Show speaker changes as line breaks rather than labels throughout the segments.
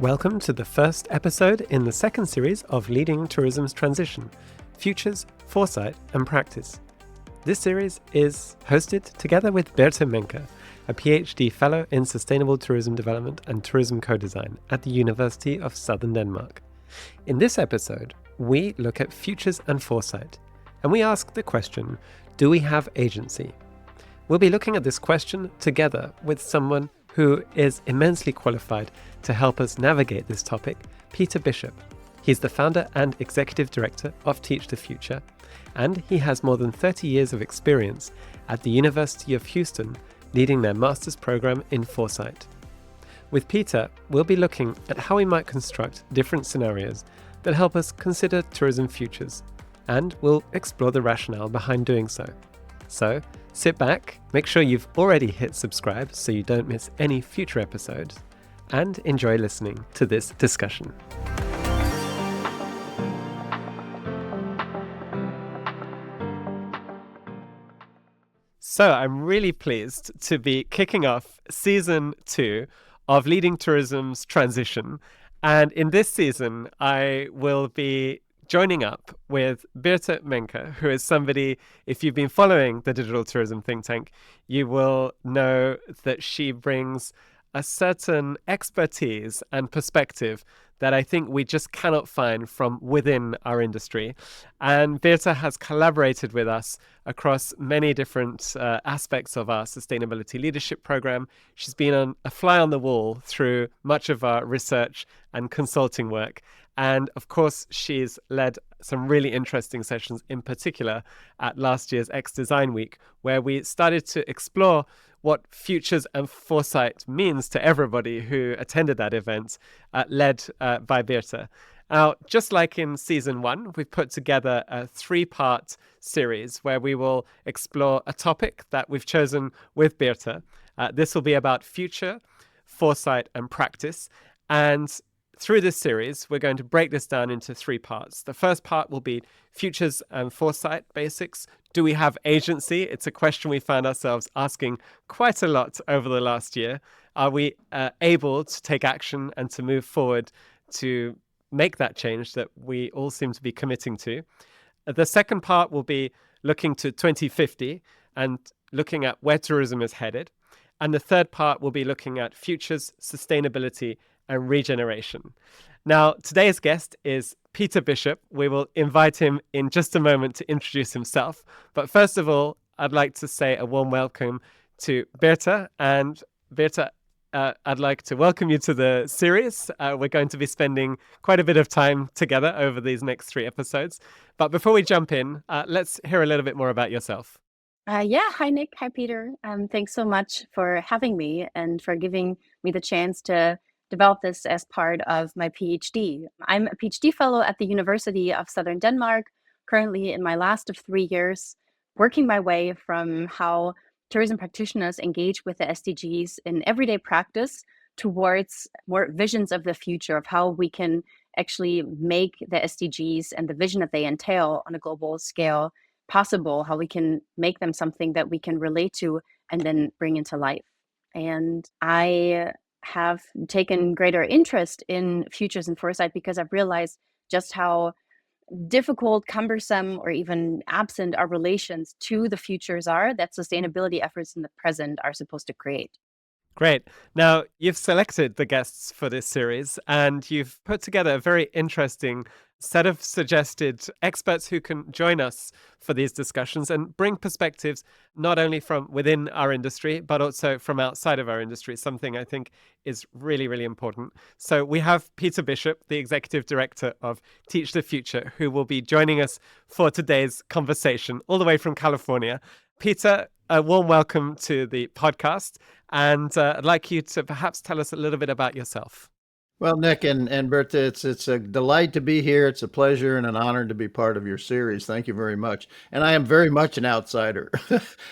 Welcome to the first episode in the second series of Leading Tourism's Transition, Futures, Foresight and Practice. This series is hosted together with Birthe Menke, a PhD Fellow in Sustainable Tourism Development and Tourism Co-Design at the University of Southern Denmark. In this episode, we look at futures and foresight, and we ask the question, do we have agency? We'll be looking at this question together with someone who is immensely qualified to help us navigate this topic, Birthe Bishop. He's the founder and executive director of Teach the Future, and he has more than 30 years of experience at the University of Houston, leading their master's program in foresight. With Birthe, we'll be looking at how we might construct different scenarios that help us consider tourism futures, and we'll explore the rationale behind doing so. So, sit back, make sure you've already hit subscribe so you don't miss any future episodes, and enjoy listening to this discussion. So I'm really pleased to be kicking off season 2 of Leading Tourism's Transition. And in this season, I will be joining up with Birthe Menke, who is somebody, if you've been following the Digital Tourism Think Tank, you will know that she brings a certain expertise and perspective that I think we just cannot find from within our industry. And Birthe has collaborated with us across many different aspects of our sustainability leadership program. She's been a fly on the wall through much of our research and consulting work. And of course, she's led some really interesting sessions, in particular at last year's X Design Week, where we started to explore what futures and foresight means to everybody who attended that event, led by Birthe. Now, just like in season 1, we've put together a 3-part series where we will explore a topic that we've chosen with Birthe. This will be about future, foresight, and practice. And through this series, we're going to break this down into 3 parts. The first part will be futures and foresight basics. Do we have agency? It's a question we found ourselves asking quite a lot over the last year. Are we able to take action and to move forward to make that change that we all seem to be committing to? The second part will be looking to 2050 and looking at where tourism is headed. And the third part will be looking at futures, sustainability, and regeneration. Now, today's guest is Birthe Bishop. We will invite him in just a moment to introduce himself. But first of all, I'd like to say a warm welcome to Birthe. And Birthe, I'd like to welcome you to the series. We're going to be spending quite a bit of time together over these next 3 episodes. But before we jump in, let's hear a little bit more about yourself.
Hi, Nick. Hi, Peter. Thanks so much for having me and for giving me the chance to develop this as part of my PhD. I'm a PhD fellow at the University of Southern Denmark, currently in my last of 3 years, working my way from how tourism practitioners engage with the SDGs in everyday practice towards more visions of the future of how we can actually make the SDGs and the vision that they entail on a global scale possible, how we can make them something that we can relate to and then bring into life. And I have taken greater interest in futures and foresight because I've realized just how difficult, cumbersome, or even absent our relations to the futures are that sustainability efforts in the present are supposed to create.
Great. Now, you've selected the guests for this series and you've put together a very interesting set of suggested experts who can join us for these discussions and bring perspectives not only from within our industry, but also from outside of our industry, something I think is really, really important. So we have Birthe Bishop, the Executive Director of Teach the Future, who will be joining us for today's conversation all the way from California. Birthe, a warm welcome to the podcast. And I'd like you to perhaps tell us a little bit about yourself.
Well, Nick and Birthe, it's a delight to be here. It's a pleasure and an honor to be part of your series. Thank you very much. And I am very much an outsider.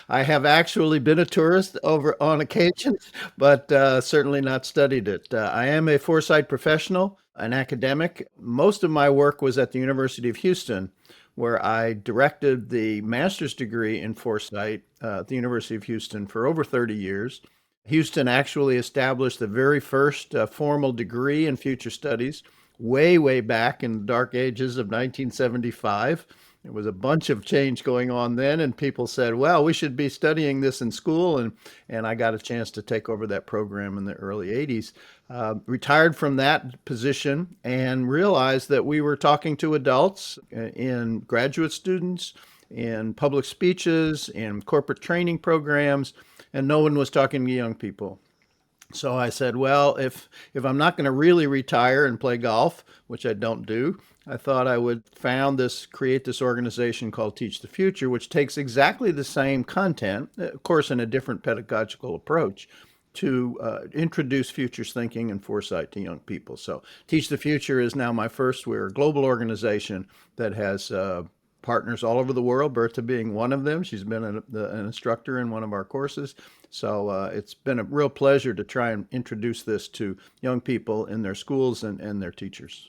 I have actually been a tourist over on occasion, but certainly not studied it. I am a foresight professional, an academic. Most of my work was at the University of Houston, where I directed the master's degree in foresight at the University of Houston for over 30 years. Houston actually established the very first formal degree in future studies way, way back in the dark ages of 1975. There was a bunch of change going on then, and people said, well, we should be studying this in school. And I got a chance to take over that program in the early 80s. Retired from that position and realized that we were talking to adults, in graduate students, in public speeches, in corporate training programs, and no one was talking to young people. So I said, well, if I'm not going to really retire and play golf, which I don't do, I thought I would create this organization called Teach the Future, which takes exactly the same content, of course, in a different pedagogical approach, to introduce futures thinking and foresight to young people. So Teach the Future is now we're a global organization that has partners all over the world, Birthe being one of them. She's been an instructor in one of our courses. So it's been a real pleasure to try and introduce this to young people in their schools and their teachers.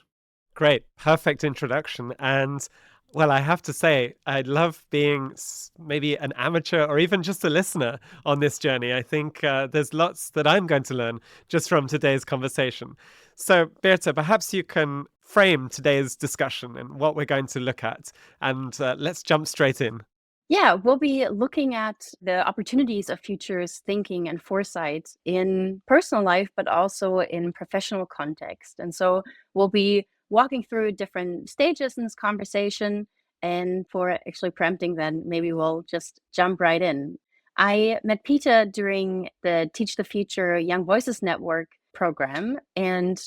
Great. Perfect introduction. And well, I have to say, I love being maybe an amateur or even just a listener on this journey. I think there's lots that I'm going to learn just from today's conversation. So, Birthe, perhaps you can frame today's discussion and what we're going to look at. And let's jump straight in.
Yeah, we'll be looking at the opportunities of futures thinking and foresight in personal life, but also in professional context. And so we'll be walking through different stages in this conversation. And for actually preempting, then maybe we'll just jump right in. I met Peter during the Teach the Future Young Voices Network program and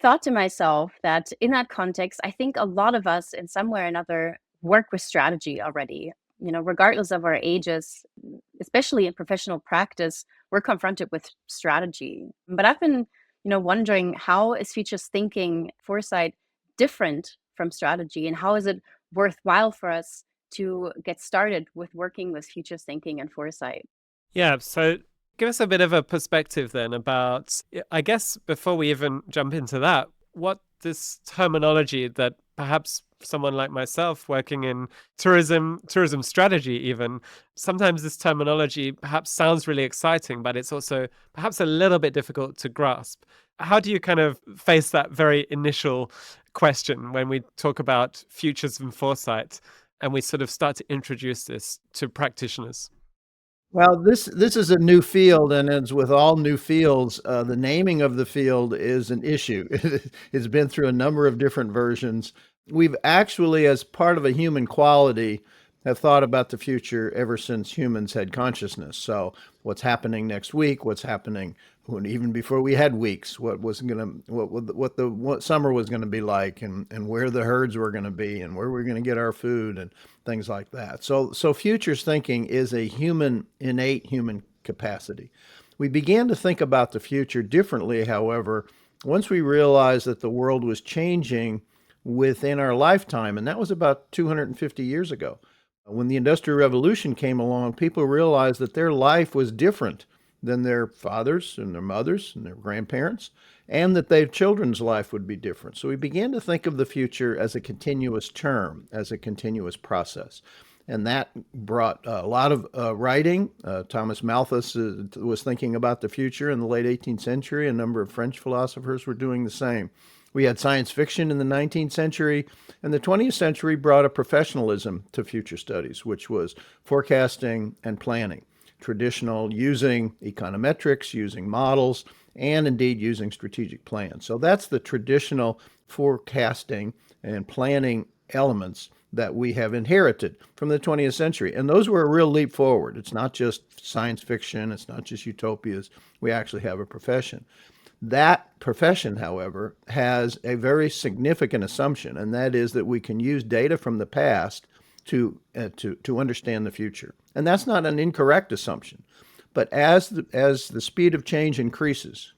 thought to myself that in that context, I think a lot of us in some way or another work with strategy already. Regardless of our ages, especially in professional practice, we're confronted with strategy. But I've been, wondering, how is futures thinking, foresight different from strategy, and how is it worthwhile for us to get started with working with futures thinking and foresight?
Yeah, so give us a bit of a perspective then about, I guess, before we even jump into that, what this terminology that perhaps someone like myself working in tourism strategy even, sometimes this terminology perhaps sounds really exciting, but it's also perhaps a little bit difficult to grasp. How do you kind of face that very initial question when we talk about futures and foresight and we sort of start to introduce this to practitioners?
Well, this is a new field, and as with all new fields, the naming of the field is an issue. It's been through a number of different versions. We've actually, as part of a human quality, have thought about the future ever since humans had consciousness. So, what's happening next week? What's happening even before we had weeks? What summer was going to be like, and where the herds were going to be, and where we're going to get our food, and things like that. So futures thinking is a innate human capacity. We began to think about the future differently, however, once we realized that the world was changing within our lifetime, and that was about 250 years ago. When the Industrial Revolution came along, people realized that their life was different than their fathers and their mothers and their grandparents, and that their children's life would be different. So we began to think of the future as a continuous term, as a continuous process. And that brought a lot of writing. Thomas Malthus was thinking about the future in the late 18th century. A number of French philosophers were doing the same. We had science fiction in the 19th century, and the 20th century brought a professionalism to future studies, which was forecasting and planning, traditional, using econometrics, using models, and indeed using strategic plans. So that's the traditional forecasting and planning elements that we have inherited from the 20th century. And those were a real leap forward. It's not just science fiction, it's not just utopias. We actually have a profession. That profession, however, has a very significant assumption, and that is that we can use data from the past to understand the future. And that's not an incorrect assumption. But as the speed of change increases,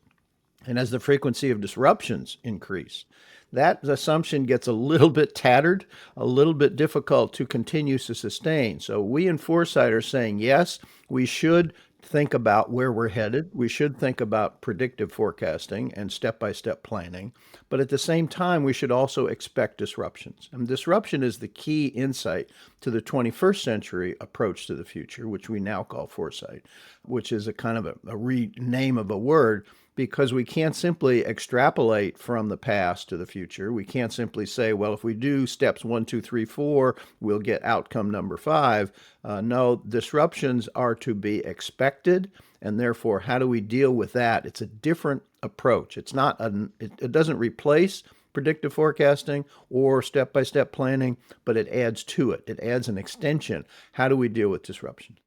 and as the frequency of disruptions increase, that assumption gets a little bit tattered, a little bit difficult to continue to sustain. So we in Foresight are saying, yes, we should think about where we're headed. We should think about predictive forecasting and step-by-step planning. But at the same time, we should also expect disruptions. And disruption is the key insight to the 21st century approach to the future, which we now call foresight, which is a kind of a rename of a word, because we can't simply extrapolate from the past to the future. We can't simply say, well, if we do steps 1, 2, 3, 4, we'll get outcome number 5. No, disruptions are to be expected, and therefore, how do we deal with that? It's a different approach. It doesn't replace predictive forecasting or step-by-step planning, but it adds to it. It adds an extension. How do we deal with disruption?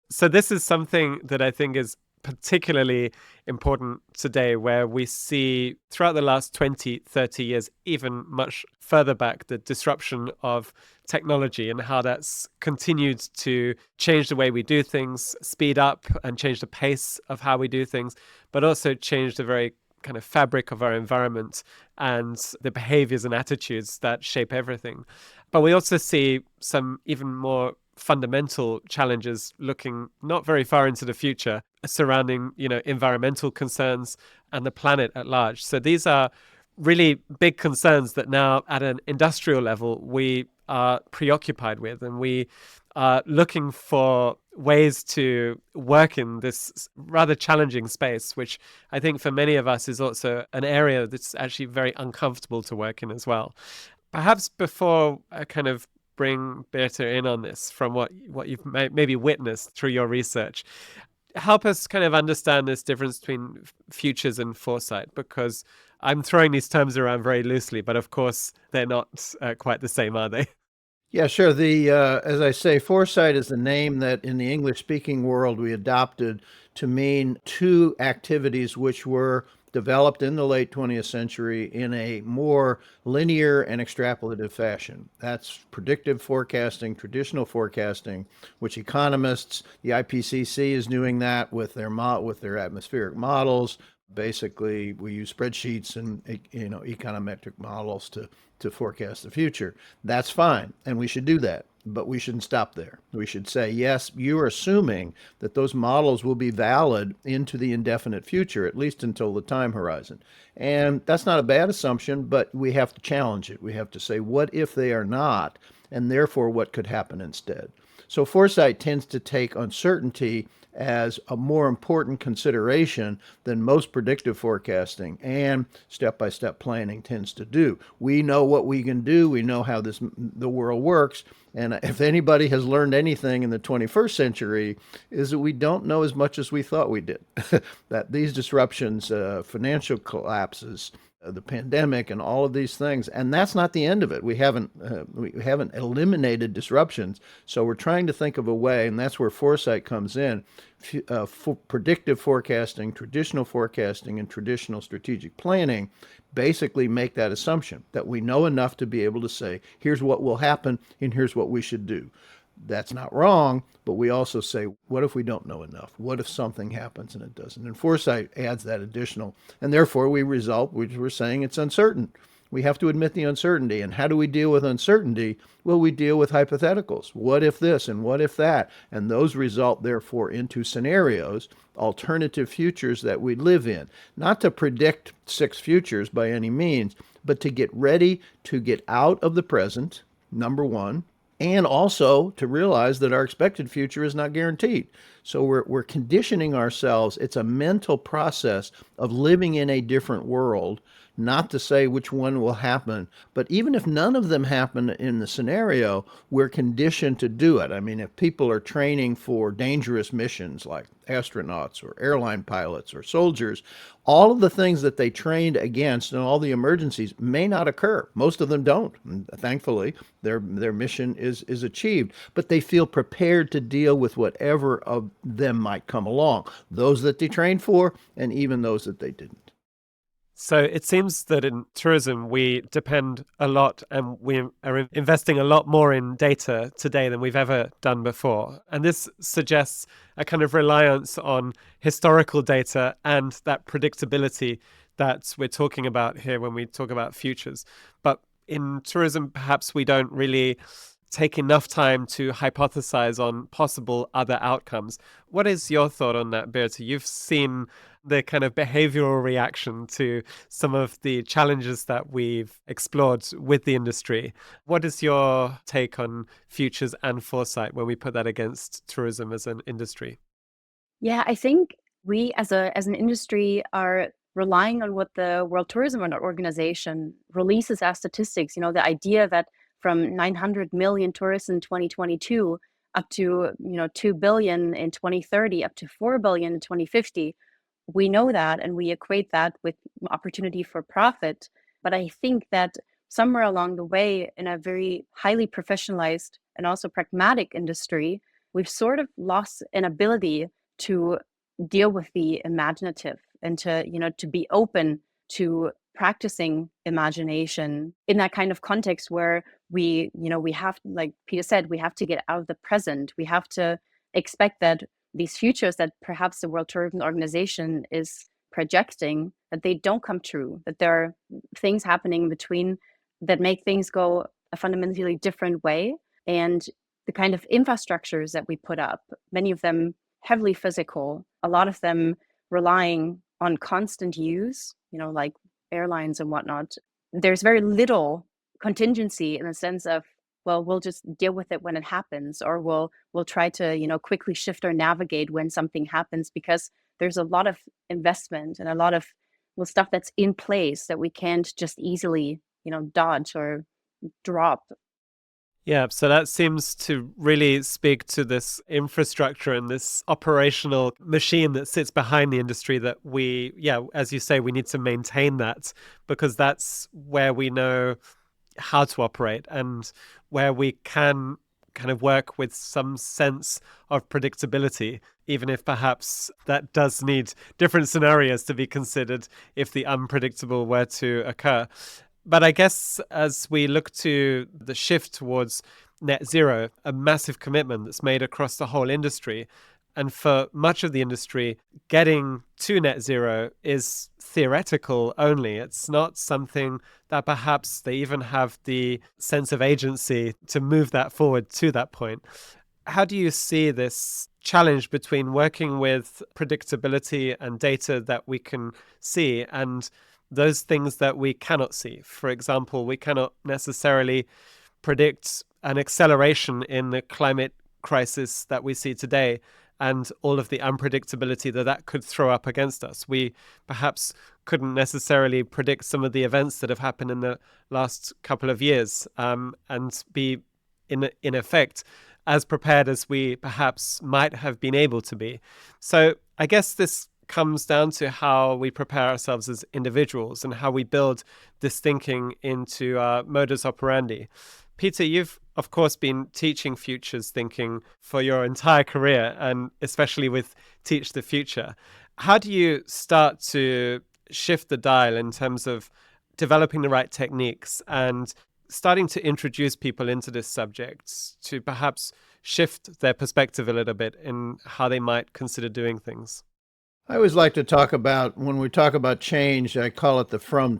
So this is something that I think is particularly important today, where we see throughout the last 20, 30 years, even much further back, the disruption of technology and how that's continued to change the way we do things, speed up and change the pace of how we do things, but also change the very kind of fabric of our environment and the behaviors and attitudes that shape everything. But we also see some even more fundamental challenges looking not very far into the future surrounding, environmental concerns and the planet at large. So these are really big concerns that now at an industrial level we are preoccupied with, and we are looking for ways to work in this rather challenging space, which I think for many of us is also an area that's actually very uncomfortable to work in as well. Perhaps before I kind of bring Birthe in on this, from what you've maybe witnessed through your research, help us kind of understand this difference between futures and foresight, because I'm throwing these terms around very loosely, but of course they're not quite the same, are they?
Yeah, sure. As I say, foresight is the name that in the English-speaking world we adopted to mean two activities which were developed in the late 20th century in a more linear and extrapolative fashion. That's predictive forecasting, traditional forecasting, which economists, the IPCC is doing that with their atmospheric models. Basically, we use spreadsheets and econometric models to forecast the future. That's fine, and we should do that. But we shouldn't stop there. We should say, yes, you're assuming that those models will be valid into the indefinite future, at least until the time horizon. And that's not a bad assumption, but we have to challenge it. We have to say, what if they are not? And therefore, what could happen instead? So foresight tends to take uncertainty as a more important consideration than most predictive forecasting and step-by-step planning tends to do. We know what we can do. We know how the world works. And if anybody has learned anything in the 21st century, is that we don't know as much as we thought we did. That these disruptions, financial collapses, the pandemic, and all of these things, and that's not the end of it. We haven't eliminated disruptions, so we're trying to think of a way, and that's where foresight comes in. For predictive forecasting, traditional forecasting, and traditional strategic planning basically make that assumption that we know enough to be able to say, here's what will happen and here's what we should do. That's not wrong, but we also say, what if we don't know enough? What if something happens and it doesn't? And foresight adds that additional, and therefore we result, which we're saying it's uncertain. We have to admit the uncertainty. And how do we deal with uncertainty? Well, we deal with hypotheticals. What if this and what if that? And those result, therefore, into scenarios, alternative futures that we live in. Not to predict 6 futures by any means, but to get ready to get out of the present, number one, and also to realize that our expected future is not guaranteed. So we're conditioning ourselves. It's a mental process of living in a different world, not to say which one will happen, but even if none of them happen in the scenario, we're conditioned to do it. I mean, if people are training for dangerous missions like astronauts or airline pilots or soldiers, all of the things that they trained against and all the emergencies may not occur. Most of them don't. And thankfully, their mission is achieved, but they feel prepared to deal with whatever of them might come along, those that they trained for and even those that they didn't.
So it seems that in tourism, we depend a lot and we are investing a lot more in data today than we've ever done before. And this suggests a kind of reliance on historical data and that predictability that we're talking about here when we talk about futures. But in tourism, perhaps we don't really take enough time to hypothesize on possible other outcomes. What is your thought on that, Birthe? You've seen the kind of behavioral reaction to some of the challenges that we've explored with the industry. What is your take on futures and foresight when we put that against tourism as an industry?
Yeah, I think we as an industry are relying on what the World Tourism Organization releases as statistics. The idea that from 900 million tourists in 2022 up to 2 billion in 2030, up to 4 billion in 2050. We know that and we equate that with opportunity for profit. But I think that somewhere along the way, in a very highly professionalized and also pragmatic industry, we've sort of lost an ability to deal with the imaginative and to be open to practicing imagination in that kind of context where we have, like Peter said, we have to get out of the present. We have to expect that these futures that perhaps the World Tourism Organization is projecting, that they don't come true, that there are things happening in between that make things go a fundamentally different way. And the kind of infrastructures that we put up, many of them heavily physical, a lot of them relying on constant use, like airlines and whatnot. There's very little contingency in the sense of, well, we'll just deal with it when it happens, or we'll try to, quickly shift or navigate when something happens, because there's a lot of investment and a lot of stuff that's in place that we can't just easily, dodge or drop.
Yeah, so that seems to really speak to this infrastructure and this operational machine that sits behind the industry that as you say, we need to maintain that, because that's where we know how to operate and where we can kind of work with some sense of predictability, even if perhaps that does need different scenarios to be considered if the unpredictable were to occur. But I guess as we look to the shift towards net zero, a massive commitment that's made across the whole industry, and for much of the industry, getting to net zero is theoretical only. It's not something that perhaps they even have the sense of agency to move that forward to that point. How do you see this challenge between working with predictability and data that we can see and those things that we cannot see? For example, we cannot necessarily predict an acceleration in the climate crisis that we see today and all of the unpredictability that could throw up against us. We perhaps couldn't necessarily predict some of the events that have happened in the last couple of years and be, in effect, as prepared as we perhaps might have been able to be. So I guess this comes down to how we prepare ourselves as individuals and how we build this thinking into our modus operandi. Peter, you've of course been teaching futures thinking for your entire career, and especially with Teach the Future. How do you start to shift the dial in terms of developing the right techniques and starting to introduce people into this subject to perhaps shift their perspective a little bit in how they might consider doing things?
I always like to talk about, when we talk about change, I call it the from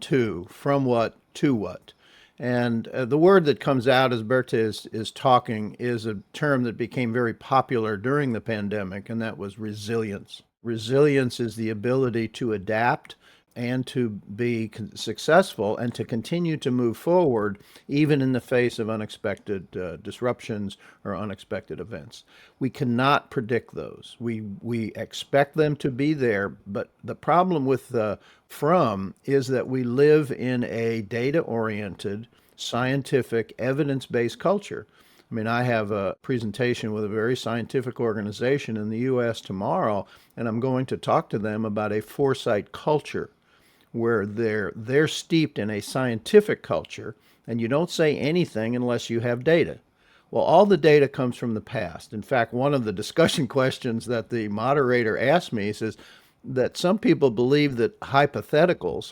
what to what. And the word that comes out as Birthe is talking is a term that became very popular during the pandemic, and that was resilience. Resilience is the ability to adapt and to be successful and to continue to move forward even in the face of unexpected disruptions or unexpected events. We cannot predict those. We expect them to be there, but the problem with the from is that we live in a data-oriented, scientific, evidence-based culture. I mean, I have a presentation with a very scientific organization in the US tomorrow, and I'm going to talk to them about a foresight culture where they're steeped in a scientific culture, and you don't say anything unless you have data. Well, all the data comes from the past. In fact, one of the discussion questions that the moderator asked me says that some people believe that hypothetical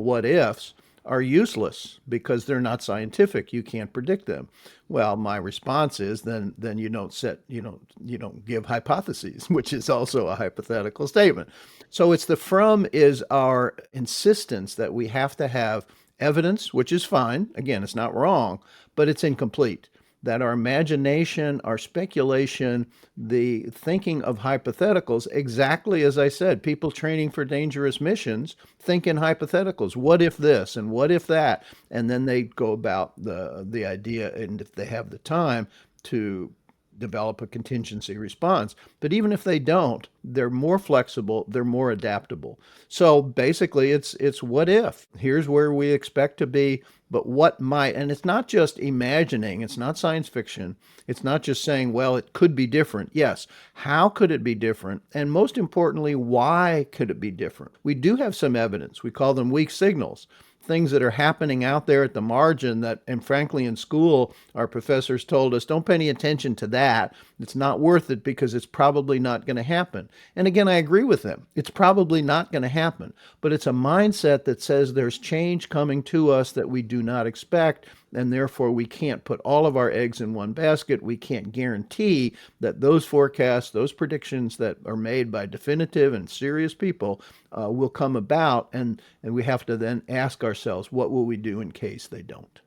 what ifs, are useless because they're not scientific. You can't predict them. Well, my response is then you don't give hypotheses, which is also a hypothetical statement. So it's the from is our insistence that we have to have evidence, which is fine. Again, it's not wrong, but it's incomplete. that our imagination, our speculation, the thinking of hypotheticals, exactly as I said, people training for dangerous missions think in hypotheticals. What if this and what if that? And then they go about the idea, and if they have the time to develop a contingency response. But even if they don't, they're more flexible, they're more adaptable. So basically it's what if. Here's where we expect to be, but what might, and it's not just imagining, it's not science fiction. It's not just saying, well, it could be different. Yes, how could it be different? And most importantly, why could it be different? We do have some evidence. We call them weak signals, things that are happening out there at the margin that, and frankly, in school, our professors told us, don't pay any attention to that. It's not worth it because it's probably not going to happen. And again, I agree with them. It's probably not going to happen, but it's a mindset that says there's change coming to us that we do not expect, and therefore we can't put all of our eggs in one basket. We can't guarantee that those forecasts, those predictions that are made by definitive and serious people will come about, and we have to then ask ourselves, what will we do in case they don't?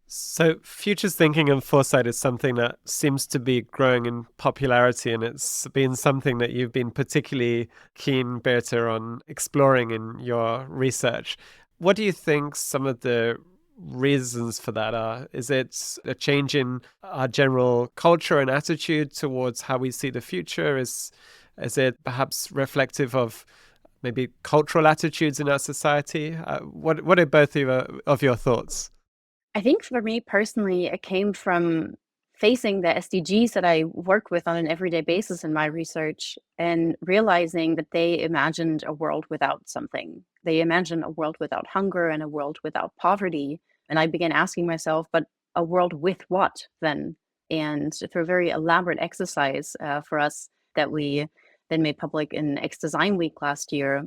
So, futures thinking and foresight is something that seems to be growing in popularity, and it's been something that you've been particularly keen, Birthe, on exploring in your research. What do you think some of the reasons for that are? Is it a change in our general culture and attitude towards how we see the future? Is it perhaps reflective of maybe cultural attitudes in our society? What are both of your thoughts?
I think for me personally, it came from facing the SDGs that I work with on an everyday basis in my research and realizing that they imagined a world without something. They imagined a world without hunger and a world without poverty. And I began asking myself, but a world with what then? And through a very elaborate exercise for us that we then made public in X Design Week last year,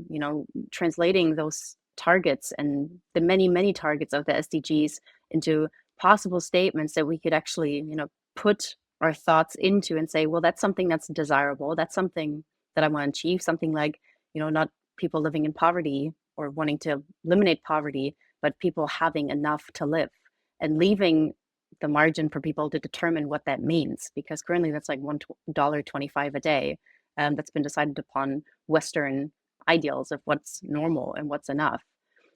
translating those targets and the many, many targets of the SDGs into possible statements that we could actually, put our thoughts into and say, well, that's something that's desirable. That's something that I want to achieve. Something like, not people living in poverty or wanting to eliminate poverty, but people having enough to live and leaving the margin for people to determine what that means. Because currently that's like $1.25 a day. That's been decided upon Western ideals of what's normal and what's enough.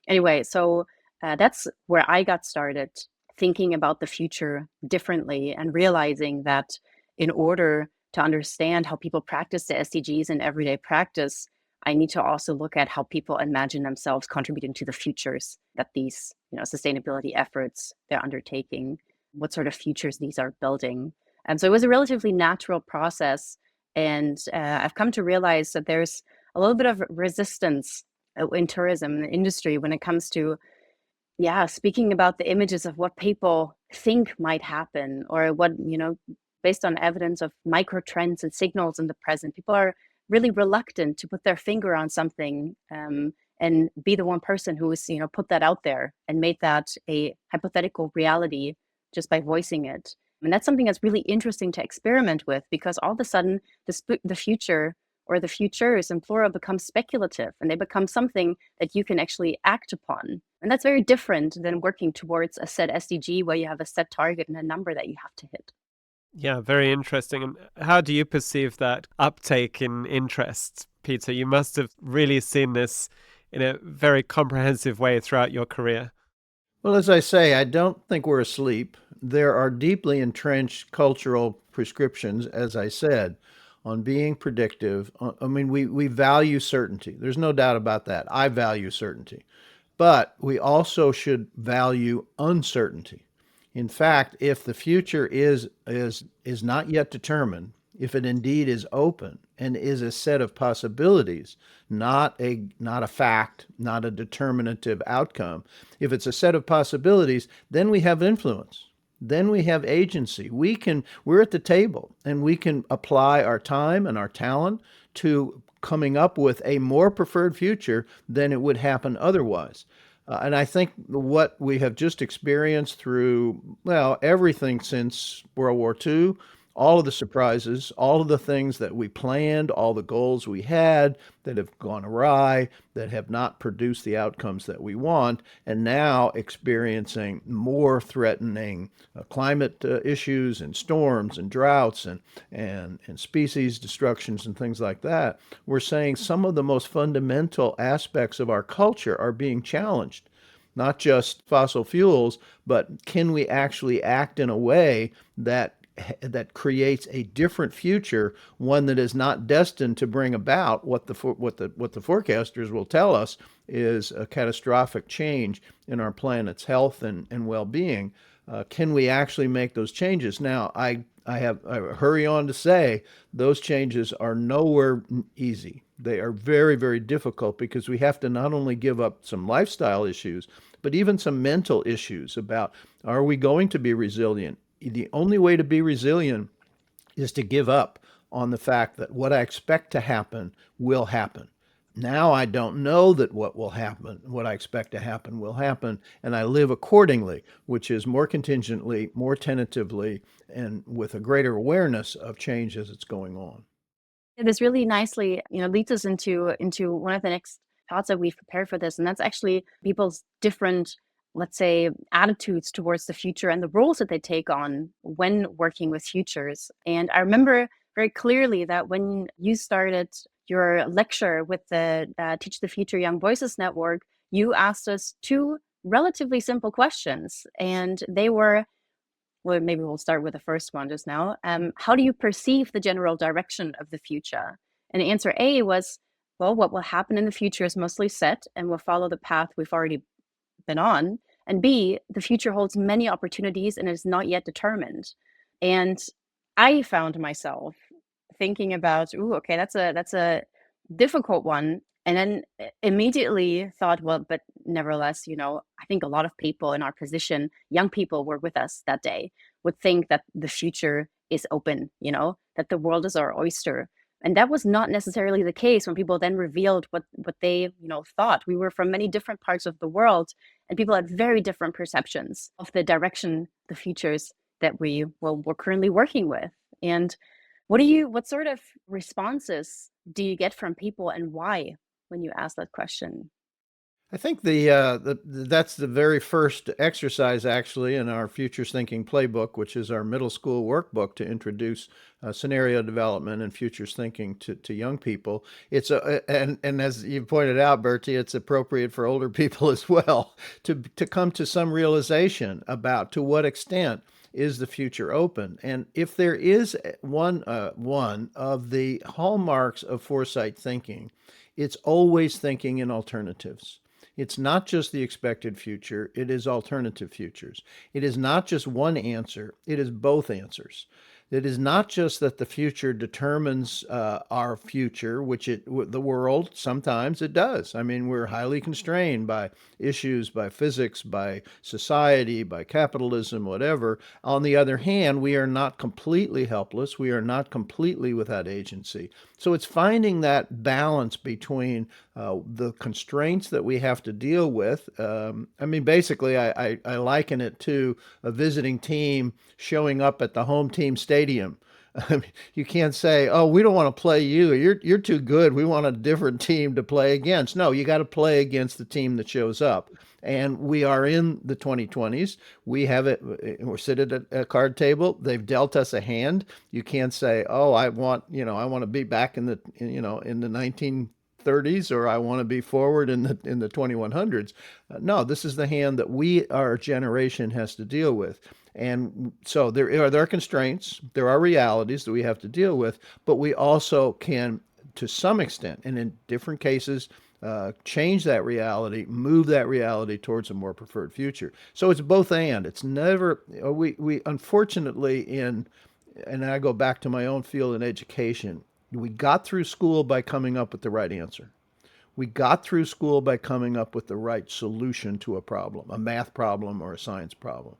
Anyway, so that's where I got started thinking about the future differently and realizing that in order to understand how people practice the SDGs in everyday practice, I need to also look at how people imagine themselves contributing to the futures that these, sustainability efforts they're undertaking, what sort of futures these are building. And so it was a relatively natural process. And I've come to realize that there's a little bit of resistance in tourism and the industry when it comes to speaking about the images of what people think might happen or what, based on evidence of micro trends and signals in the present. People are really reluctant to put their finger on something and be the one person who is, put that out there and made that a hypothetical reality just by voicing it. And that's something that's really interesting to experiment with because all of a sudden the future or the futures in plural become speculative and they become something that you can actually act upon. And that's very different than working towards a set SDG where you have a set target and a number that you have to hit.
Yeah, very interesting. And how do you perceive that uptake in interest, Peter? You must have really seen this in a very comprehensive way throughout your career.
Well, as I say, I don't think we're asleep. There are deeply entrenched cultural prescriptions, as I said, on being predictive. I mean, we value certainty. There's no doubt about that. I value certainty. But we also should value uncertainty. In fact, if the future is not yet determined, if it indeed is open and is a set of possibilities, not a fact, not a determinative outcome, if it's a set of possibilities, then we have influence. Then we have agency. We're at the table and we can apply our time and our talent to coming up with a more preferred future than it would happen otherwise. And I think what we have just experienced through, well, everything since World War II, all of the surprises, all of the things that we planned, all the goals we had that have gone awry, that have not produced the outcomes that we want, and now experiencing more threatening climate issues and storms and droughts and species destructions and things like that. We're saying some of the most fundamental aspects of our culture are being challenged. Not just fossil fuels, but can we actually act in a way that creates a different future, one that is not destined to bring about what the forecasters will tell us is a catastrophic change in our planet's health and well-being. Can we actually make those changes? Now, I hurry on to say those changes are nowhere easy. They are very, very difficult because we have to not only give up some lifestyle issues, but even some mental issues about, are we going to be resilient? The only way to be resilient is to give up on the fact that what I expect to happen will happen. Now I don't know that what will happen, what I expect to happen will happen, and I live accordingly, which is more contingently, more tentatively, and with a greater awareness of change as it's going on.
This really nicely, leads us into one of the next thoughts that we've prepared for this, and that's actually people's different, let's say, attitudes towards the future and the roles that they take on when working with futures. And I remember very clearly that when you started your lecture with the Teach the Future Young Voices Network, you asked us two relatively simple questions, and they were, well, maybe we'll start with the first one just now. How do you perceive the general direction of the future? And answer A was, well, what will happen in the future is mostly set and will follow the path we've already been on. And B, the future holds many opportunities and is not yet determined. And I found myself thinking about, ooh, okay, that's a difficult one. And then immediately thought, well, but nevertheless, I think a lot of people in our position, young people were with us that day, would think that the future is open, that the world is our oyster. And that was not necessarily the case when people then revealed what they, thought. We were from many different parts of the world, and people had very different perceptions of the direction, the futures that we're currently working with. And what sort of responses do you get from people, and why, when you ask that question?
I think that's the very first exercise actually in our Futures Thinking Playbook, which is our middle school workbook to introduce scenario development and futures thinking to young people. And as you pointed out, Bertie, it's appropriate for older people as well to come to some realization about to what extent is the future open. And if there is one of the hallmarks of foresight thinking, it's always thinking in alternatives. It's not just the expected future, it is alternative futures. It is not just one answer, it is both answers. It is not just that the future determines our future, the world, sometimes it does. I mean, we're highly constrained by issues, by physics, by society, by capitalism, whatever. On the other hand, we are not completely helpless. We are not completely without agency. So it's finding that balance between the constraints that we have to deal with. I mean, basically, I liken it to a visiting team showing up at the home team stadium. I mean, you can't say, "Oh, we don't want to play you. You're too good. We want a different team to play against." No, you got to play against the team that shows up. And we are in the 2020s. We have it. We're sitting at a card table. They've dealt us a hand. You can't say, "Oh, I want to be back in the 1930s, or I want to be forward in the 2100s." No, this is the hand that our generation has to deal with. And so there are constraints, there are realities that we have to deal with, but we also can, to some extent, and in different cases, change that reality, move that reality towards a more preferred future. So it's both and. It's never, we unfortunately, and I go back to my own field in education, we got through school by coming up with the right answer. We got through school by coming up with the right solution to a problem, a math problem or a science problem.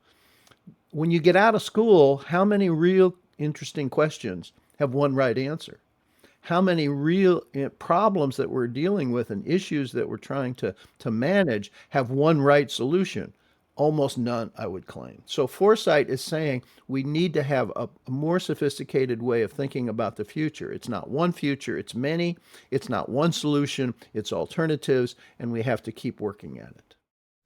When you get out of school, how many real interesting questions have one right answer? How many real problems that we're dealing with and issues that we're trying to manage have one right solution? Almost none, I would claim. So Foresight is saying we need to have a more sophisticated way of thinking about the future. It's not one future, it's many. It's not one solution, it's alternatives, and we have to keep working at it.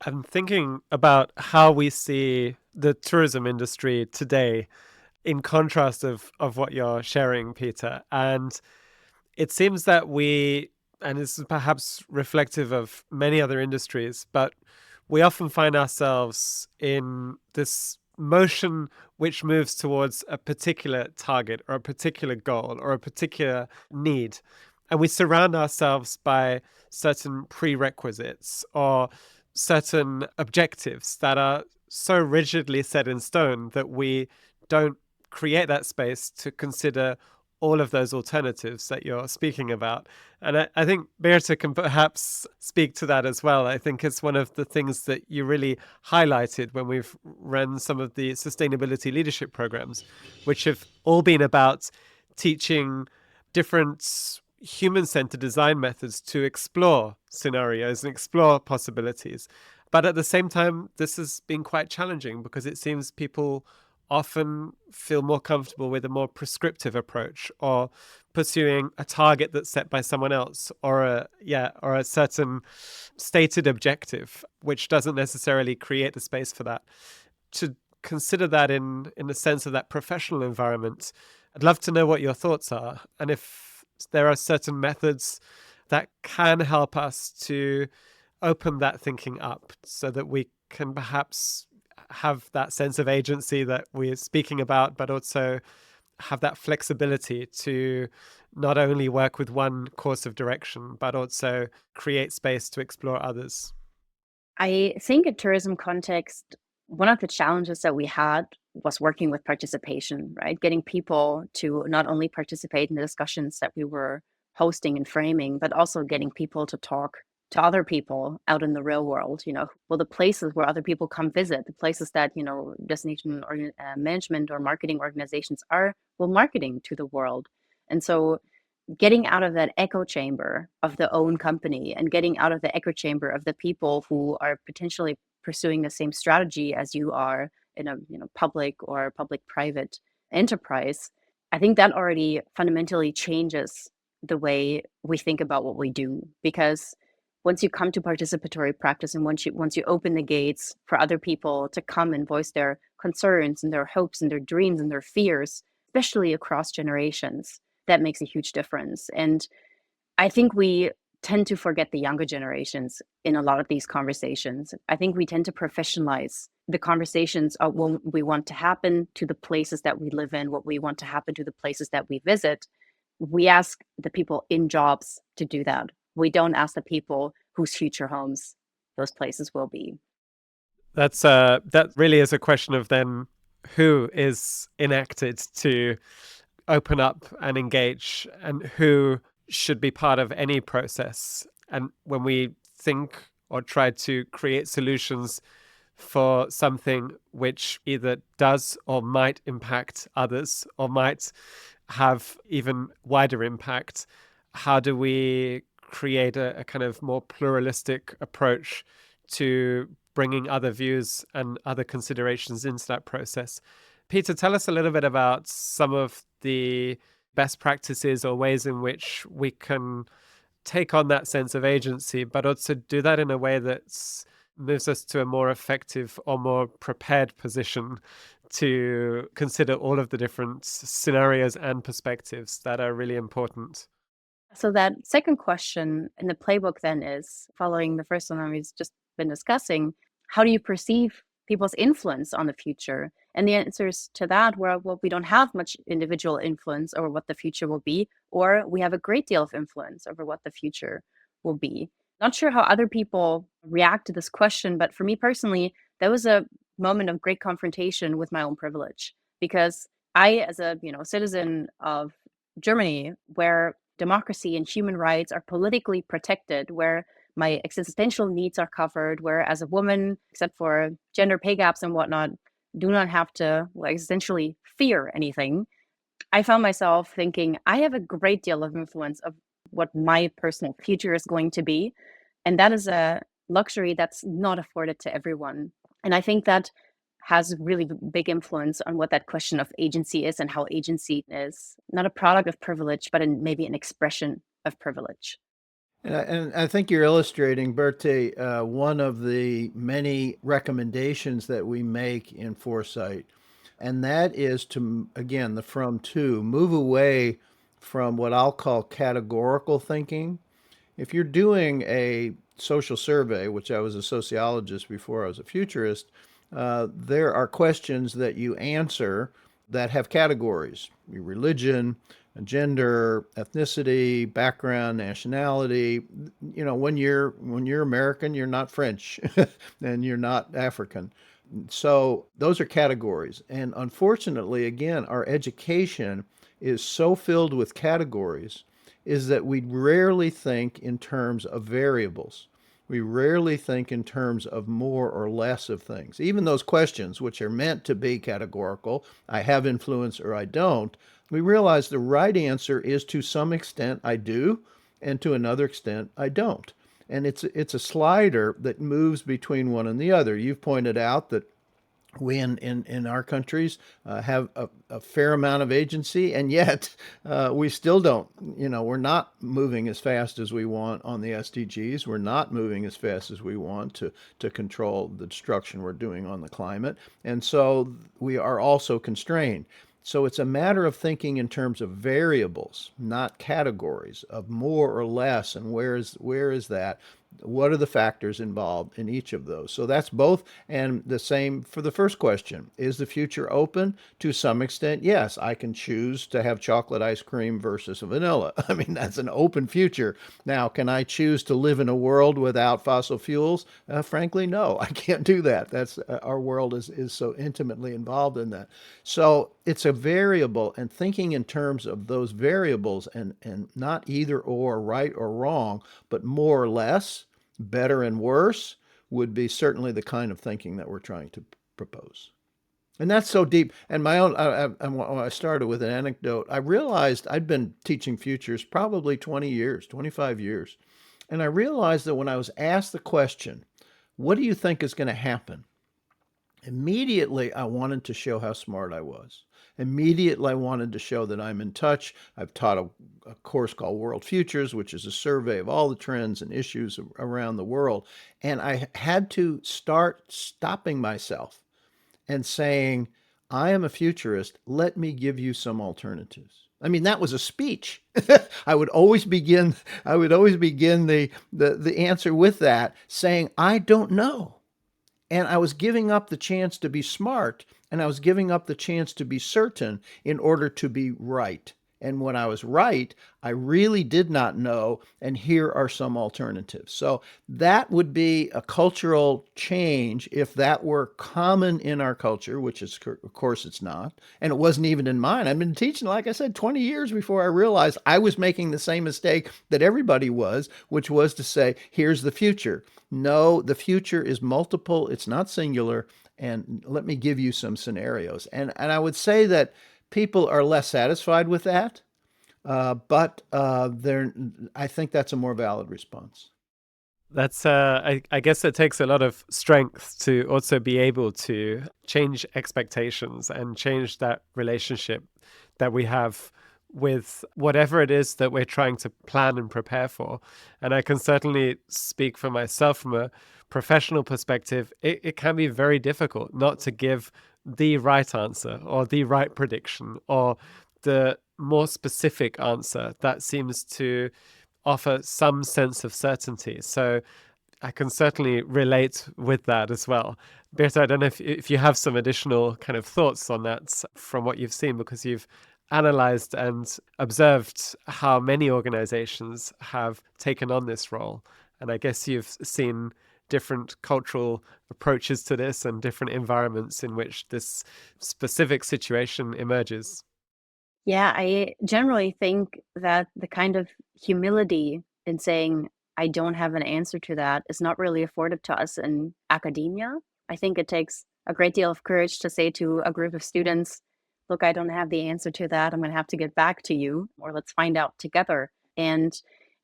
I'm thinking about how we see the tourism industry today in contrast of what you're sharing, Peter. And it seems that and this is perhaps reflective of many other industries, but we often find ourselves in this motion which moves towards a particular target or a particular goal or a particular need. And we surround ourselves by certain prerequisites or certain objectives that are so rigidly set in stone that we don't create that space to consider all of those alternatives that you're speaking about. And I think Birthe can perhaps speak to that as well. I think it's one of the things that you really highlighted when we've run some of the sustainability leadership programs, which have all been about teaching different human-centered design methods to explore scenarios and explore possibilities. But at the same time, this has been quite challenging because it seems people often feel more comfortable with a more prescriptive approach or pursuing a target that's set by someone else or a certain stated objective, which doesn't necessarily create the space for that. To consider that in the sense of that professional environment, I'd love to know what your thoughts are and if there are certain methods that can help us to open that thinking up so that we can perhaps have that sense of agency that we're speaking about, but also have that flexibility to not only work with one course of direction, but also create space to explore others.
I think in tourism context, one of the challenges that we had was working with participation, right? Getting people to not only participate in the discussions that we were hosting and framing, but also getting people to talk to other people out in the real world, well, the places where other people come visit, the places that, destination or management or marketing organizations are, well, marketing to the world. And so getting out of that echo chamber of the own company and getting out of the echo chamber of the people who are potentially pursuing the same strategy as you are in a public or public private enterprise, I think that already fundamentally changes the way we think about what we do. Because once you come to participatory practice and once you open the gates for other people to come and voice their concerns and their hopes and their dreams and their fears, especially across generations, that makes a huge difference. And I think we tend to forget the younger generations in a lot of these conversations. I think we tend to professionalize the conversations of what we want to happen to the places that we live in, what we want to happen to the places that we visit. We ask the people in jobs to do that. We don't ask the people whose future homes those places will be.
That really is a question of then who is enacted to open up and engage and who should be part of any process. And when we think or try to create solutions for something which either does or might impact others or might have even wider impact, how do we create a kind of more pluralistic approach to bringing other views and other considerations into that process? Peter, tell us a little bit about some of the best practices or ways in which we can take on that sense of agency, but also do that in a way that moves us to a more effective or more prepared position to consider all of the different scenarios and perspectives that are really important.
So that second question in the playbook then is, following the first one that we've just been discussing, how do you perceive people's influence on the future? And the answers to that were, well, we don't have much individual influence over what the future will be, or we have a great deal of influence over what the future will be. Not sure how other people react to this question, but for me personally, that was a moment of great confrontation with my own privilege, because I, as a citizen of Germany, where democracy and human rights are politically protected, where my existential needs are covered, where as a woman, except for gender pay gaps and whatnot, do not have to existentially fear anything. I found myself thinking, I have a great deal of influence of what my personal future is going to be. And that is a luxury that's not afforded to everyone. And I think that has really big influence on what that question of agency is and how agency is not a product of privilege, but maybe an expression of privilege.
And I think you're illustrating, Birthe, one of the many recommendations that we make in Foresight, and that is to, again, the from to, move away from what I'll call categorical thinking. If you're doing a social survey, which I was a sociologist before I was a futurist, there are questions that you answer that have categories: your religion, gender, ethnicity, background, nationality. You know, when you're American, you're not French, and you're not African. So those are categories. And unfortunately, again, our education is so filled with categories is that we rarely think in terms of variables. We rarely think in terms of more or less of things. Even those questions, which are meant to be categorical, I have influence or I don't, we realize the right answer is to some extent I do, and to another extent I don't. And it's a slider that moves between one and the other. You've pointed out that we in our countries have a fair amount of agency, and yet we still don't. You know, we're not moving as fast as we want on the SDGs. We're not moving as fast as we want to control the destruction we're doing on the climate, and so we are also constrained. So it's a matter of thinking in terms of variables, not categories of more or less, and where is that? What are the factors involved in each of those? So that's both, and the same for the first question. Is the future open? To some extent, yes. I can choose to have chocolate ice cream versus vanilla. I mean, that's an open future. Now, can I choose to live in a world without fossil fuels? Frankly, no, I can't do that. That's our world is so intimately involved in that. So it's a variable, and thinking in terms of those variables, and not either or, right or wrong, but more or less, better and worse, would be certainly the kind of thinking that we're trying to propose. And that's so deep. And my own, I started with an anecdote. I realized I'd been teaching futures probably 20 years, 25 years. And I realized that when I was asked the question, what do you think is going to happen? Immediately, I wanted to show how smart I was. Immediately, I wanted to show that I'm in touch. I've taught a course called World Futures, which is a survey of all the trends and issues around the world. And I had to start stopping myself and saying, I am a futurist. Let me give you some alternatives. I mean, that was a speech. I would always begin, the answer with that, saying, I don't know. And I was giving up the chance to be smart, and I was giving up the chance to be certain in order to be right. And when I was right, I really did not know, and here are some alternatives. So that would be a cultural change if that were common in our culture, which is, of course, it's not. And it wasn't even in mine. I've been teaching, like I said, 20 years before I realized I was making the same mistake that everybody was, which was to say, here's the future. No, the future is multiple, it's not singular. And let me give you some scenarios. And I would say that people are less satisfied with that, but I think that's a more valid response.
That's, I guess it takes a lot of strength to also be able to change expectations and change that relationship that we have with whatever it is that we're trying to plan and prepare for. And I can certainly speak for myself from a professional perspective. It can be very difficult not to give the right answer or the right prediction or the more specific answer that seems to offer some sense of certainty. So I can certainly relate with that as well. Birthe, I don't know if you have some additional kind of thoughts on that from what you've seen, because you've analyzed and observed how many organizations have taken on this role. And I guess you've seen different cultural approaches to this and different environments in which this specific situation emerges.
Yeah, I generally think that the kind of humility in saying, I don't have an answer to that is not really afforded to us in academia. I think it takes a great deal of courage to say to a group of students, look, I don't have the answer to that. I'm going to have to get back to you, or let's find out together. And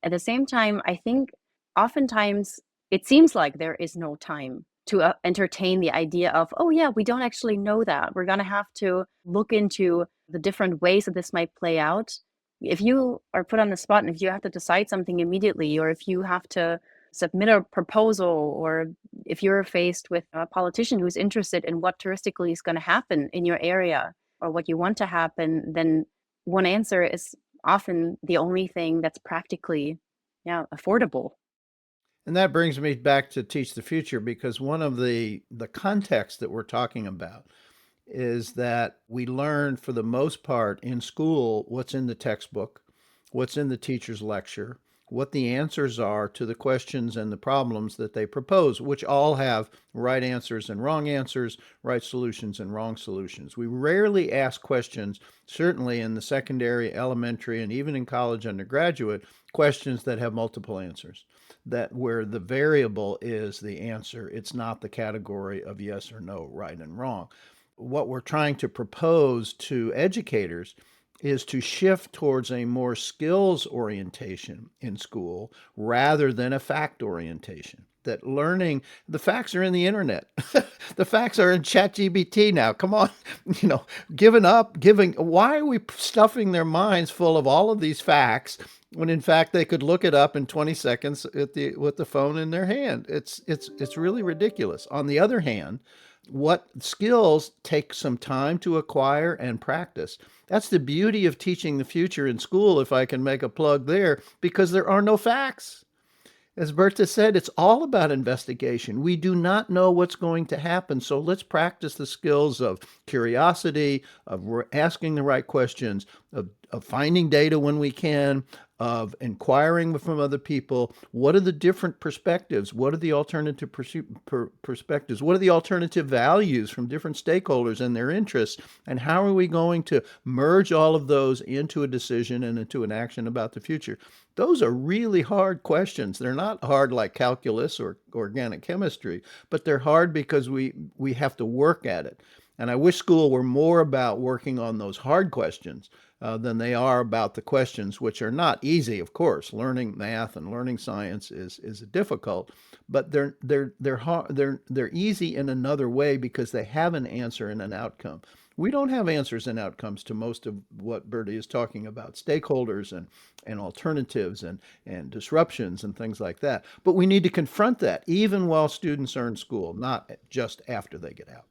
at the same time, I think oftentimes it seems like there is no time to entertain the idea of, oh yeah, we don't actually know that. We're going to have to look into the different ways that this might play out. If you are put on the spot and if you have to decide something immediately, or if you have to submit a proposal, or if you're faced with a politician who's interested in what touristically is going to happen in your area or what you want to happen, then one answer is often the only thing that's practically, yeah, affordable.
And that brings me back to Teach the Future, because one of the context that we're talking about is that we learn, for the most part in school, what's in the textbook, what's in the teacher's lecture, what the answers are to the questions and the problems that they propose, which all have right answers and wrong answers, right solutions and wrong solutions. We rarely ask questions, certainly in the secondary, elementary, and even in college undergraduate, questions that have multiple answers, that where the variable is the answer. It's not the category of yes or no, right and wrong. What we're trying to propose to educators is to shift towards a more skills orientation in school rather than a fact orientation. That learning, the facts are in the internet. The facts are in ChatGPT now. Come on, you know, why are we stuffing their minds full of all of these facts when in fact they could look it up in 20 seconds with the phone in their hand? It's really ridiculous. On the other hand, what skills take some time to acquire and practice. That's the beauty of teaching the future in school, if I can make a plug there, because there are no facts. As Birthe said, it's all about investigation. We do not know what's going to happen, so let's practice the skills of curiosity, of asking the right questions, of finding data when we can, of inquiring from other people. What are the different perspectives? What are the alternative perspectives? What are the alternative values from different stakeholders and their interests? And how are we going to merge all of those into a decision and into an action about the future? Those are really hard questions. They're not hard like calculus or organic chemistry, but they're hard because we have to work at it. And I wish school were more about working on those hard questions than they are about the questions, which are not easy, of course. Learning math and learning science is difficult, but they're easy in another way because they have an answer and an outcome. We don't have answers and outcomes to most of what Birthe is talking about, stakeholders and alternatives and disruptions and things like that. But we need to confront that even while students are in school, not just after they get out.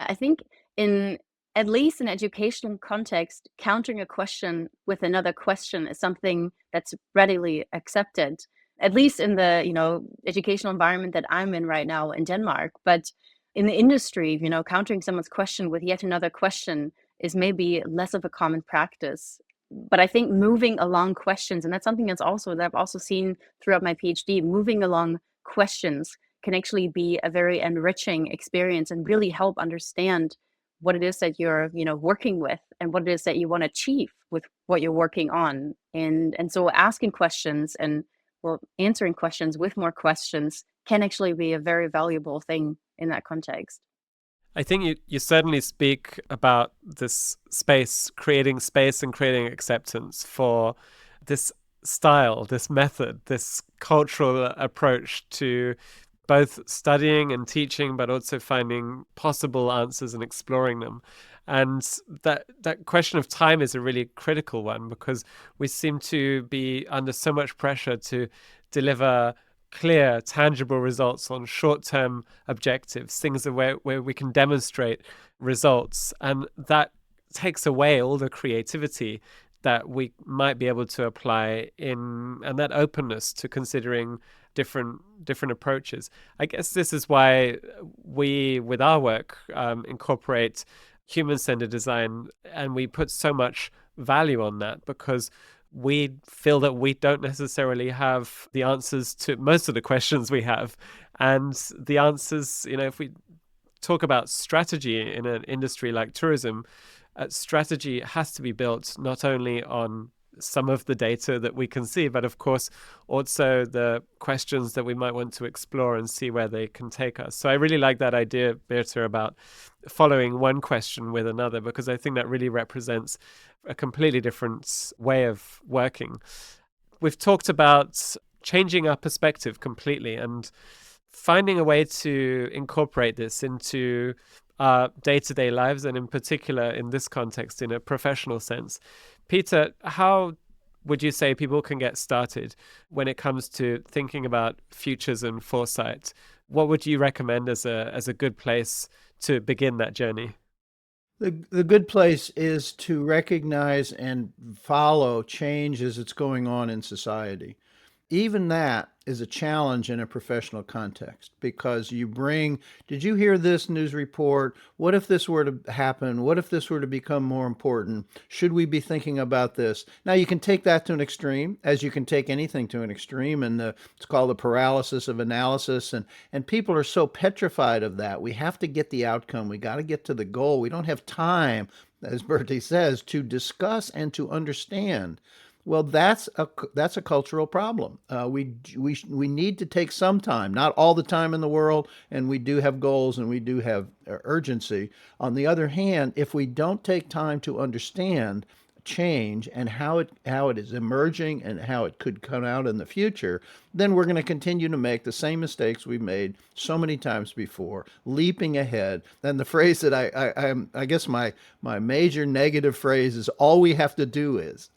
I think in at least in educational context, countering a question with another question is something that's readily accepted, at least in the, educational environment that I'm in right now in Denmark. But in the industry, countering someone's question with yet another question is maybe less of a common practice. But I think moving along questions, and that's something that I've also seen throughout my PhD, moving along questions can actually be a very enriching experience and really help understand what it is that you're, working with and what it is that you want to achieve with what you're working on. And so asking questions and, well, answering questions with more questions can actually be a very valuable thing in that context.
I think you certainly speak about this space and creating acceptance for this style, this method, this cultural approach to both studying and teaching, but also finding possible answers and exploring them. And that question of time is a really critical one, because we seem to be under so much pressure to deliver clear, tangible results on short-term objectives, things where we can demonstrate results. And that takes away all the creativity that we might be able to apply and that openness to considering different approaches. I guess this is why we, with our work, incorporate human-centered design, and we put so much value on that, because we feel that we don't necessarily have the answers to most of the questions we have. And the answers, if we talk about strategy in an industry like tourism, strategy has to be built not only on some of the data that we can see, but of course also the questions that we might want to explore and see where they can take us. So I really like that idea, Birthe, about following one question with another, because I think that really represents a completely different way of working. We've talked about changing our perspective completely, and finding a way to incorporate this into our day-to-day lives, and in particular in this context, in a professional sense. Peter, how would you say people can get started when it comes to thinking about futures and foresight? What would you recommend as a good place to begin that journey?
The good place is to recognize and follow change as it's going on in society. Even that is a challenge in a professional context because did you hear this news report? What if this were to happen? What if this were to become more important? Should we be thinking about this? Now, you can take that to an extreme, as you can take anything to an extreme, and it's called the paralysis of analysis. And people are so petrified of that. We have to get the outcome. We got to get to the goal. We don't have time, as Birthe says, to discuss and to understand. Well, that's a cultural problem. We need to take some time, not all the time in the world, and we do have goals and we do have urgency. On the other hand, if we don't take time to understand change and how it is emerging and how it could come out in the future, then we're going to continue to make the same mistakes we've made so many times before, leaping ahead. Then the phrase that I guess my major negative phrase is all we have to do is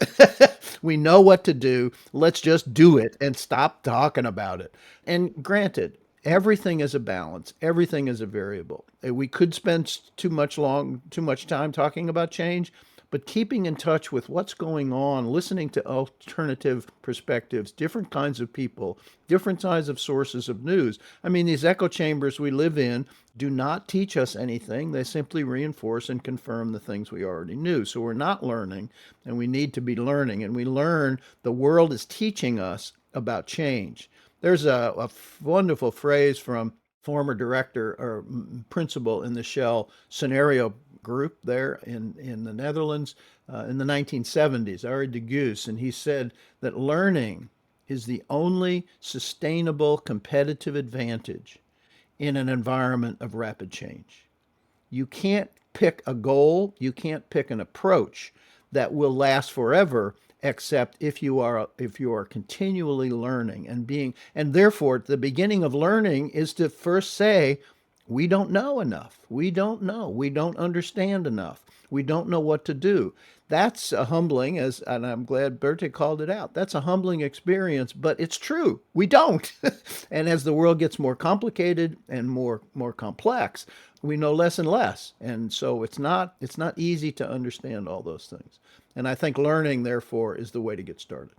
we know what to do. Let's just do it and stop talking about it. And granted, everything is a balance. Everything is a variable. We could spend too much time talking about change, but keeping in touch with what's going on, listening to alternative perspectives, different kinds of people, different kinds of sources of news. I mean, these echo chambers we live in do not teach us anything. They simply reinforce and confirm the things we already knew. So we're not learning, and we need to be learning. And we learn the world is teaching us about change. There's a wonderful phrase from former director or principal in the Shell scenario group there in the Netherlands in the 1970s, Arie de Geus, and he said that learning is the only sustainable competitive advantage in an environment of rapid change. You can't pick a goal, you can't pick an approach that will last forever except if you are continually learning and therefore the beginning of learning is to first say we don't know enough. We don't know. We don't understand enough. We don't know what to do. That's a humbling, and I'm glad Birthe called it out. That's a humbling experience, but it's true. We don't. And as the world gets more complicated and more complex, we know less and less. And so it's not easy to understand all those things. And I think learning, therefore, is the way to get started.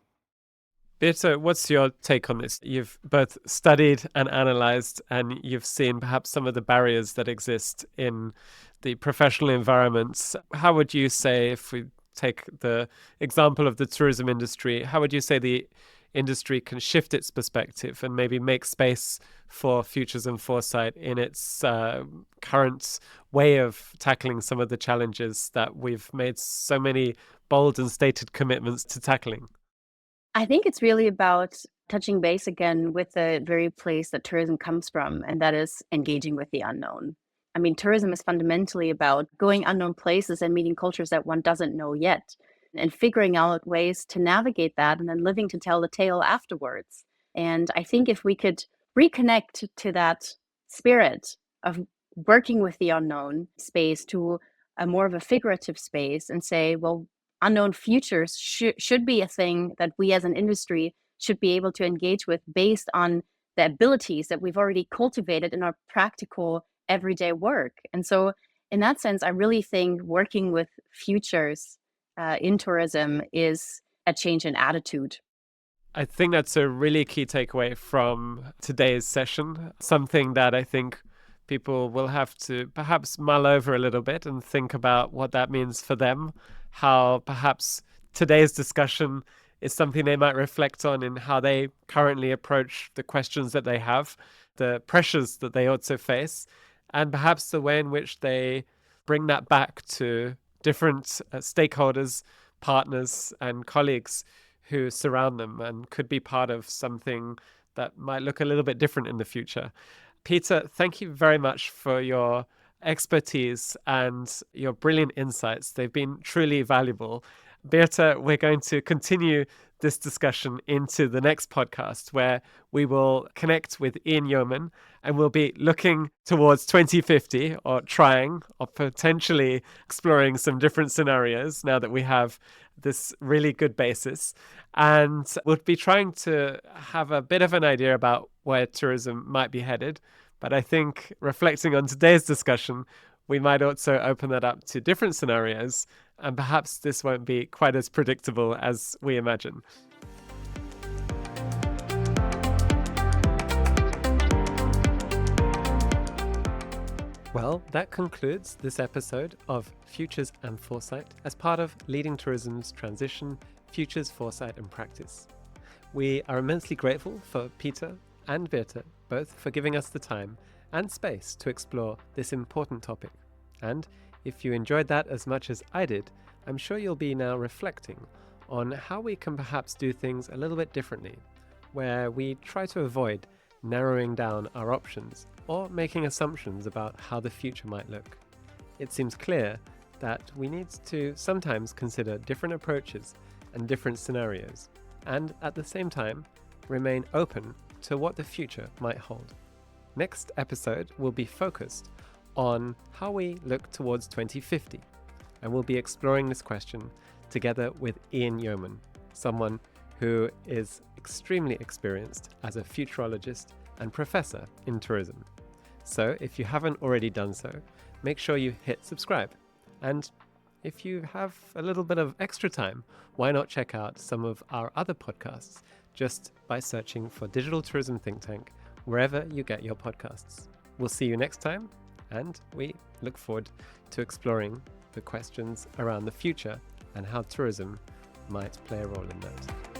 Birthe, what's your take on this? You've both studied and analyzed, and you've seen perhaps some of the barriers that exist in the professional environments. How would you say, if we take the example of the tourism industry, how would you say the industry can shift its perspective and maybe make space for futures and foresight in its current way of tackling some of the challenges that we've made so many bold and stated commitments to tackling?
I think it's really about touching base again with the very place that tourism comes from, and that is engaging with the unknown. I mean, tourism is fundamentally about going unknown places and meeting cultures that one doesn't know yet, and figuring out ways to navigate that and then living to tell the tale afterwards. And I think if we could reconnect to that spirit of working with the unknown space to a more of a figurative space and say, well, unknown futures should be a thing that we as an industry should be able to engage with based on the abilities that we've already cultivated in our practical everyday work. And so, in that sense, I really think working with futures in tourism is a change in attitude.
I think that's a really key takeaway from today's session, something that I think people will have to perhaps mull over a little bit and think about what that means for them, how perhaps today's discussion is something they might reflect on in how they currently approach the questions that they have, the pressures that they also face, and perhaps the way in which they bring that back to different stakeholders, partners, and colleagues who surround them and could be part of something that might look a little bit different in the future. Peter, thank you very much for your expertise and your brilliant insights. They've been truly valuable. Birthe, we're going to continue this discussion into the next podcast where we will connect with Ian Yeoman and we'll be looking towards 2050 or trying or potentially exploring some different scenarios now that we have this really good basis. And we'll be trying to have a bit of an idea about where tourism might be headed. But I think reflecting on today's discussion, we might also open that up to different scenarios, and perhaps this won't be quite as predictable as we imagine. Well, that concludes this episode of Futures and Foresight as part of Leading Tourism's Transition, Futures, Foresight and Practice. We are immensely grateful for Peter and Birthe, both for giving us the time and space to explore this important topic. And if you enjoyed that as much as I did, I'm sure you'll be now reflecting on how we can perhaps do things a little bit differently, where we try to avoid narrowing down our options or making assumptions about how the future might look. It seems clear that we need to sometimes consider different approaches and different scenarios, and at the same time, remain open to what the future might hold. Next episode will be focused on how we look towards 2050, and we'll be exploring this question together with Ian Yeoman, someone who is extremely experienced as a futurologist and professor in tourism. So if you haven't already done so, make sure you hit subscribe. And if you have a little bit of extra time, why not check out some of our other podcasts just by searching for Digital Tourism Think Tank wherever you get your podcasts. We'll see you next time, and we look forward to exploring the questions around the future and how tourism might play a role in that.